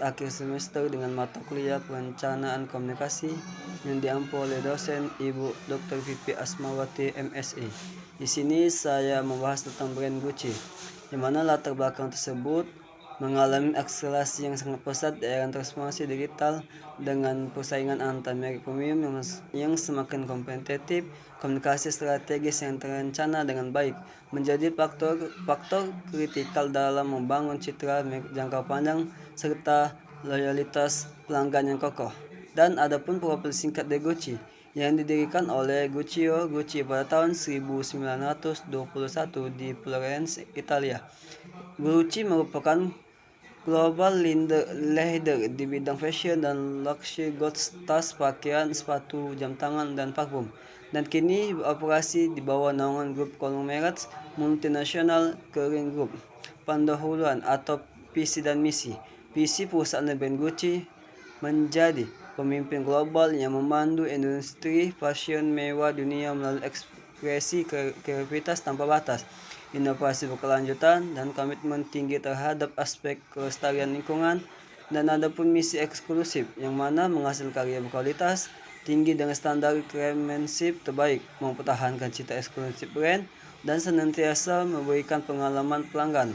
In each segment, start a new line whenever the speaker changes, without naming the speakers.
akhir semester dengan mata kuliah Perencanaan Komunikasi yang diampu oleh dosen Ibu Dr. Vivi Asmawati MSI. Di sini saya membahas tentang brand Gucci, di mana latar belakang tersebut mengalami akselerasi yang sangat pesat di era transformasi digital dengan persaingan antar merek premium yang semakin kompetitif. Komunikasi strategis yang terencana dengan baik menjadi faktor kritikal dalam membangun citra jangka panjang serta loyalitas pelanggan yang kokoh. Dan adapun profil singkat dari Gucci yang didirikan oleh Guccio Gucci pada tahun 1921 di Florence, Italia. Gucci merupakan global leader di bidang fashion dan luxury goods, tas, pakaian, sepatu, jam tangan, dan parfum. Dan kini beroperasi di bawah naungan grup konglomerat multinasional Kering Group pendahuluan atau visi dan misi. Visi perusahaan brand Gucci menjadi pemimpin global yang memandu industri fashion mewah dunia melalui ekspresi kreativitas tanpa batas, inovasi berkelanjutan, dan komitmen tinggi terhadap aspek kelestarian lingkungan. Dan ada pun misi eksklusif yang mana menghasilkan karya berkualitas tinggi dengan standar craftsmanship terbaik, mempertahankan cita eksklusif brand, dan senantiasa memberikan pengalaman pelanggan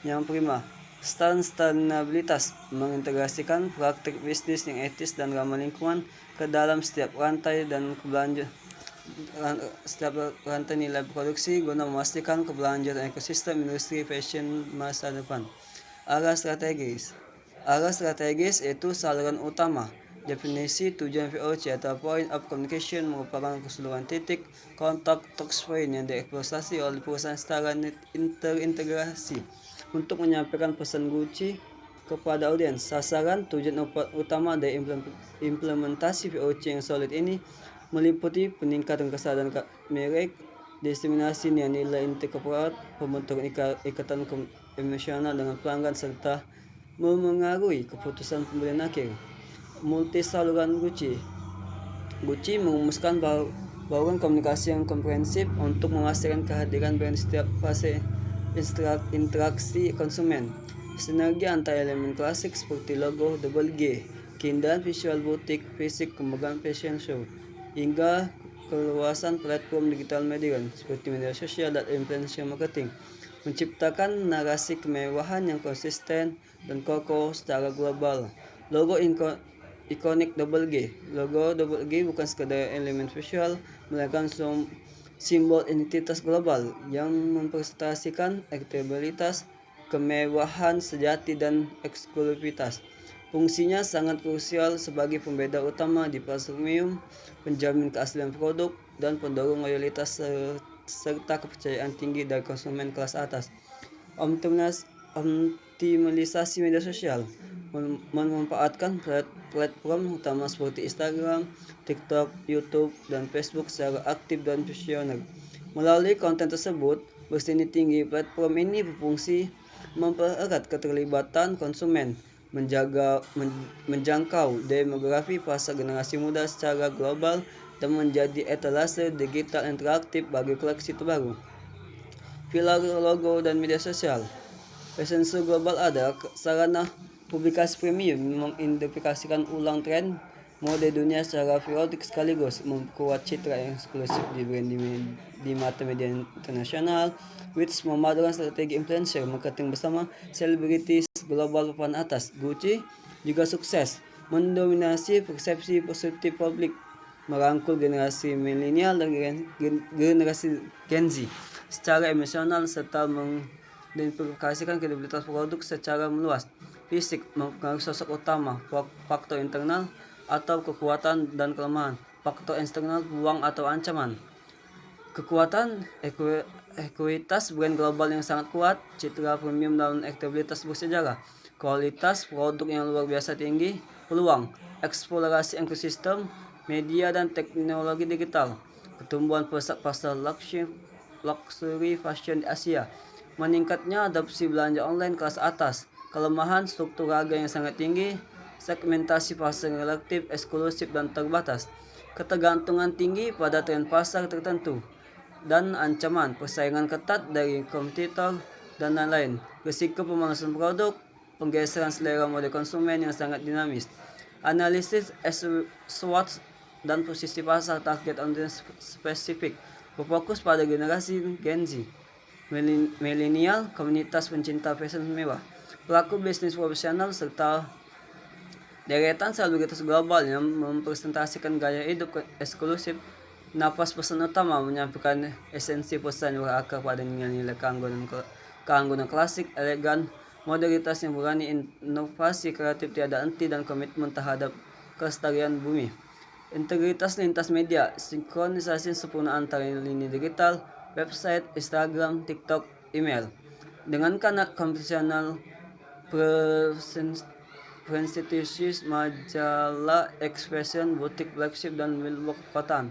yang prima. Sustainabilitas mengintegrasikan praktik bisnis yang etis dan ramah lingkungan ke dalam setiap rantai nilai produksi guna memastikan keberlanjutan ekosistem industri fashion masa depan. Arah strategis yaitu saluran utama. Definisi tujuan VOC atau Point of Communication merupakan keseluruhan titik kontak touchpoint yang dieksplorasi oleh perusahaan secara terintegrasi untuk menyampaikan pesan Gucci kepada audiens. Sasaran tujuan utama dari implementasi VOC yang solid ini meliputi peningkatan kesadaran merek, diseminasi nilai inti korporat, pembentukan ikatan emosional dengan pelanggan, serta memengaruhi keputusan pembelian akhir. Multi saluran Gucci merumuskan bauran komunikasi yang komprehensif untuk memastikan kehadiran brand setiap fase interaksi konsumen. Sinergi antar elemen klasik seperti logo double G, keindahan visual butik fisik, kemegahan fashion show, hingga keluasan platform digital media seperti media sosial dan influencer marketing menciptakan narasi kemewahan yang konsisten dan kokoh secara global. Logo ikonik double G. Logo double G bukan sekadar elemen visual, melainkan simbol identitas global yang mempresentasikan elektabilitas, kemewahan sejati, dan eksklusivitas. Fungsinya sangat krusial sebagai pembeda utama di pasar premium, penjamin keaslian produk, dan pendorong loyalitas serta kepercayaan tinggi dari konsumen kelas atas. Optimalisasi media sosial memanfaatkan platform utama seperti Instagram, TikTok, YouTube, dan Facebook secara aktif dan visioner. Melalui konten tersebut berseni tinggi, platform ini berfungsi mempererat keterlibatan konsumen, menjangkau demografi pasar generasi muda secara global, dan menjadi etalase digital interaktif bagi koleksi terbaru. Pilar logo dan media sosial. Fashion show global ada sarana publikasi premium mengidentifikasikan ulang tren mode dunia secara periodik sekaligus memperkuat citra yang eksklusif di brand di mata media internasional. Which memadukan strategi influencer marketing bersama selebritis global papan atas. Gucci juga sukses mendominasi persepsi positif publik, merangkul generasi milenial dan generasi Gen Z secara emosional serta mengidentifikasikan kredibilitas produk secara meluas. Fisik mempengaruhi sosok utama, faktor internal atau kekuatan dan kelemahan, faktor eksternal peluang atau ancaman. Kekuatan ekuitas brand global yang sangat kuat, citra premium dan elektabilitas bersejarah, kualitas produk yang luar biasa tinggi, peluang eksplorasi ekosistem media dan teknologi digital, pertumbuhan pesat pasar luxury fashion di Asia, meningkatnya adopsi belanja online kelas atas, kelemahan struktur harga yang sangat tinggi, segmentasi pasar relatif eksklusif dan terbatas, ketergantungan tinggi pada tren pasar tertentu, dan ancaman persaingan ketat dari kompetitor dan lain-lain. Risiko pemalasan produk, penggeseran selera mode konsumen yang sangat dinamis. Analisis SWOT dan posisi pasar target audience spesifik berfokus pada generasi Gen Z, milenial, komunitas pencinta fashion mewah, pelaku bisnis profesional, serta deretan selebritas global yang mempresentasikan gaya hidup eksklusif. Napas pesan utama menyampaikan esensi pesan yang berakar pada nilai-nilai keanggunan klasik, elegan, modernitas yang berani, inovasi kreatif tiada henti, dan komitmen terhadap kelestarian bumi. Integritas lintas media, sinkronisasi sempurna antara lini digital, website, Instagram, TikTok, email. Dengan kanal konvensional, presentisius, majalah, expression, butik flagship, dan billboard kotaan.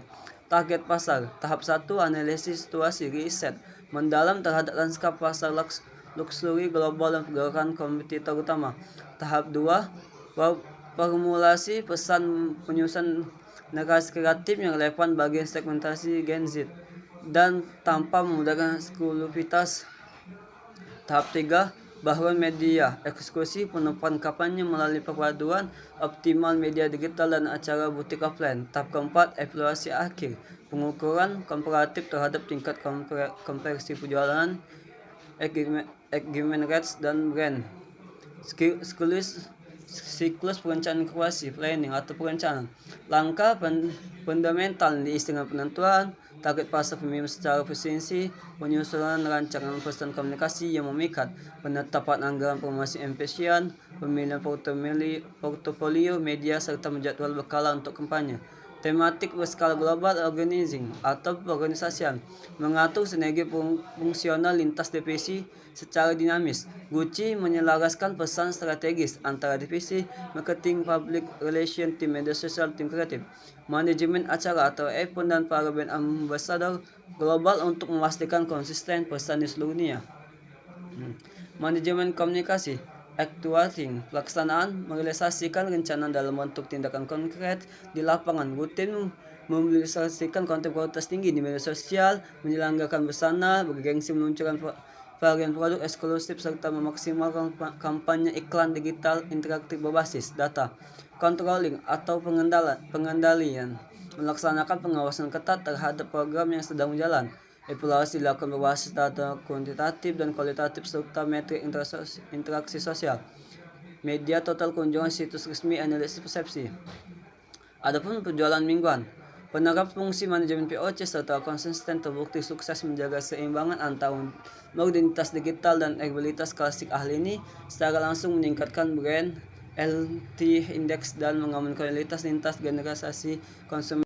Target pasar. Tahap 1, analisis situasi, riset mendalam terhadap lanskap pasar luxury global dan pergerakan kompetitor utama. Tahap 2, formulasi pesan, penyusunan narasi kreatif yang relevan bagi segmentasi Gen Z dan tanpa memudahkan eksklusivitas. Tahap 3, bahan media eksklusif, penutupan kampanye melalui perpaduan optimal media digital dan acara butik offline. Tahap keempat, evaluasi akhir, pengukuran komparatif terhadap tingkat konversi penjualan, engagement rates, dan brand. Siklus perencanaan kreasi, planning atau perencanaan. Langkah fundamental diisi dengan penentuan target pasar premium secara efisiensi, penyusunan rancangan pesan komunikasi yang memikat, penetapan anggaran promosi efisien, pemilihan portofolio media, serta menjadwal berkala untuk kampanye. Tematik berskala global, organizing atau pengorganisasian, mengatur sinergi fungsional lintas divisi secara dinamis. Gucci menyelaraskan pesan strategis antara divisi marketing, public relation, tim media sosial, tim kreatif, manajemen acara atau event, dan para brand ambassador global untuk memastikan konsisten pesan di seluruh dunia. Manajemen komunikasi, actuating, pelaksanaan, merealisasikan rencana dalam bentuk tindakan konkret di lapangan, rutin memobilisasikan konten kualitas tinggi di media sosial, menyelenggarakan busana bergengsi, meluncurkan varian produk eksklusif, serta memaksimalkan kampanye iklan digital interaktif berbasis data. Controlling atau pengendalian, melaksanakan pengawasan ketat terhadap program yang sedang berjalan. Evaluasi dilakukan berbasis data kuantitatif dan kualitatif serta metrik interaksi sosial. Media total, kunjungan situs resmi, analisis persepsi. Adapun penjualan mingguan, penerap fungsi manajemen POC serta konsisten terbukti sukses menjaga seimbangan antara modernitas digital dan ekualitas klasik. Ahli ini secara langsung meningkatkan brand LT index dan mengamankan kualitas lintas generasi konsumen.